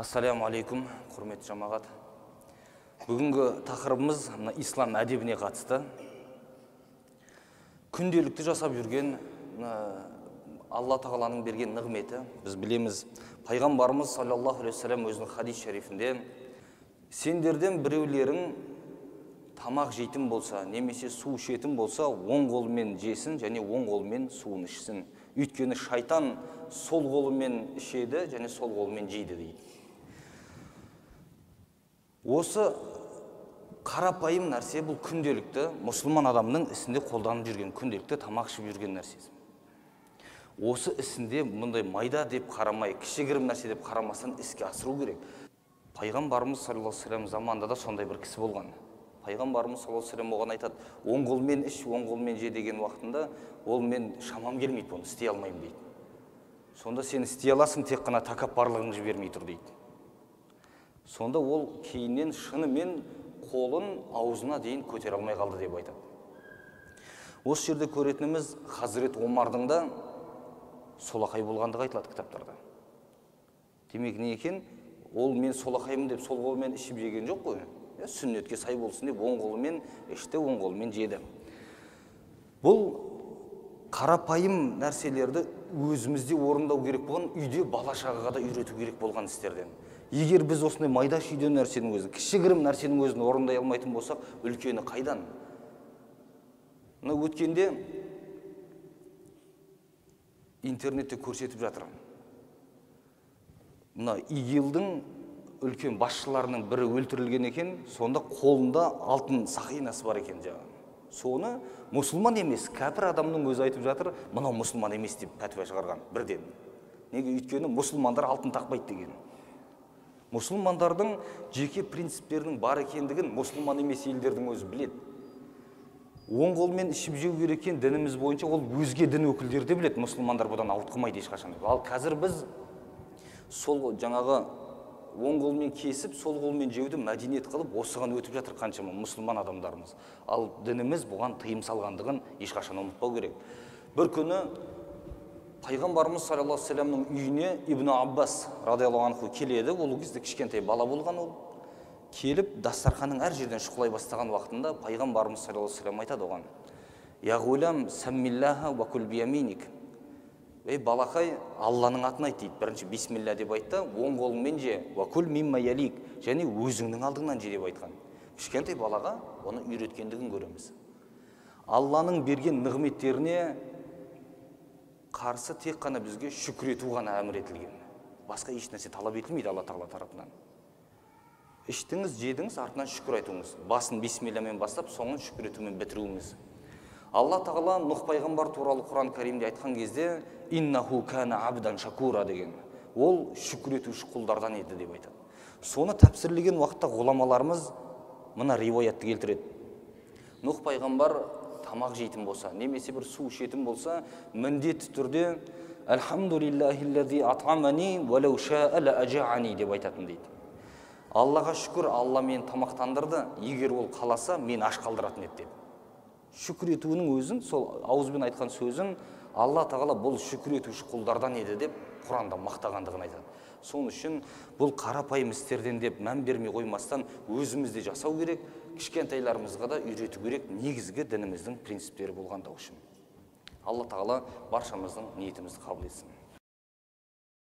Ассаламу алейкум, құрметті жамағат. Бүгінгі тақырыбымыз ислам әдебіне қатысты. Күнделікті жасап жүрген Алла тағаланың берген нығметі. Біз білеміз, пайғамбарымыз саллаллаху алейхи вассалам өзінің хадис шарифінде: сендерден біреулерің тамақ жейтін болса, немесе су ішетін болса, оң қолымен жесін және оң қолымен суын ішсін. Өйткені шайтан сол қолымен ішеді және сол қолымен жейді дейді. Осы қарапайым нәрсе, бұл күнделікті мұсылман адамның ісінде қолданып жүрген, күнделікті тамақ ішіп жүрген нәрсесі. Осы ісінде мұндай майда деп қарамай, кішігірім нәрсе деп қарамастан іске асыру керек. Пайғамбарымыз саллаллаху алейхи вассалам заманында да сондай бір кісі болған. Пайғамбарымыз саллаллаху алейхи вассалам оған айтады: оң қолмен іш, оң қолмен же деген уақытында, ол мен шамам келмейді, оны істей алмаймын дейді. Сонда сен істей аласың, тек қана тәкаппарлығың жібермей тұр дейді. Сонда ол кейіннен шынымен қолын аузына дейін көтере алмай қалды деп айтады. Осы жерде көретініміз Хазірет Омардың да солақай болғандығы айтылады кітаптарда. Демек не екен? Ол мен солақаймын деп сол қолымен ішіп жеген жоқ қой. Сүннетке сай болсын деп оң қолымен ішті, оң қолымен жеді. Бұл қарапайым нәрселерді өзімізде орындау керек болған, үйде бала шағаға да үйрету керек болған істерден. Егер біз осындай майда шүйден нәрсенің өзін, кішігірім нәрсенің өзін орындай алмайтын болсақ, үлкені қайдан? Мына өткенде интернетте көрсетіп жатыр. Мына ИГИЛдің үлкен басшыларының бірі өлтірілген екен, сонда қолында алтын сақинасы бар екен жаңағы. Соны мұсылман емес, кәпір адамның өзі айтып жатыр, мынау мұсылман емес деп пәтуа шығарған бірден. Неге? Өйткені мұсылмандар алтын тақпайды деген. Мұсылмандардың жеке принциптерінің бар екендігін мұсылман емес елдердің өзі біледі. Оң қолмен ішіп жеу керек екен дініміз бойынша, ол өзге дін өкілдері де біледі. Мұсылмандар бұдан ауытқымайды ешқашан. Ал қазір біз сол жаңағы оң қолмен кесіп, сол қолмен жеуді мәдениет қылып, осыған өтіп жатыр қаншама мұсылман адамдарымыз. Ал дініміз бұған тыйым салғандығын ешқашан ұмытпау керек. Бір күні Пайғамбарымыз саллаллаху алейхи вассаламның үйіне Ибн Аббас радиаллаху анху келеді. Ол кезде кішкентай бала болған ол. Келіп, дастарханның әр жерден шұқылай бастаған уақытында Пайғамбарымыз саллаллаху алейхи вассалам айтады оған: «Я ғулам, саммиллаха ва кул бияминик». Ей балақай, Алланың атын айт дейді. Бірінші бисмилля деп айтты, оң қолыңмен же, ва кул мимма ялик, және өзіңнің алдыңнан же деп айтқан. Кішкентай балаға оны үйреткендігін көреміз. Алланың берген нығметтеріне қарсы тек қана бізге шүкір ету ғана әмір етілген. Басқа еш нәрсе талап етілмейді Алла тағала тарапынан. Іштіңіз, жедіңіз, артынан шүкір айтуыңыз. Басын бисмиллямен бастап, соңын шүкір етумен бітіруіңіз. Алла тағала Нұх пайғамбар туралы Құран Кәрімде айтқан кезде: «Иннаху кана абдан шакура» деген. Ол шүкір етуші құлдардан еді деп айтады. Соны тәпсірлеген уақытта ғұламаларымыз мына риуаятты келтіреді. Нұх пайғамбар тамақ жейтін болса, немесе бір су ішетін болса, міндетті түрде «Әлхамдулиллахиллази ат'амани валау ша'a ла ажa'ани» деп айтатын дейді. Аллаға шүкір, Алла мені тамақтандырды, егер ол қаласа, мен аш қалдыратын еді деп. Шүкір етуінің өзін, сол ауызбен айтқан сөзін Алла тағала бұл шүкір етуші құлдардан еді деп Құранда мақтағандығын айтады. Соның үшін бұл қарапайым істерден деп мән бермей қоймастан өзімізде жасау керек, кішкентайларымызға да үйрету керек, негізгі дініміздің принциптері болғандығы үшін. Алла тағала баршамыздың ниетімізді қабыл етсін.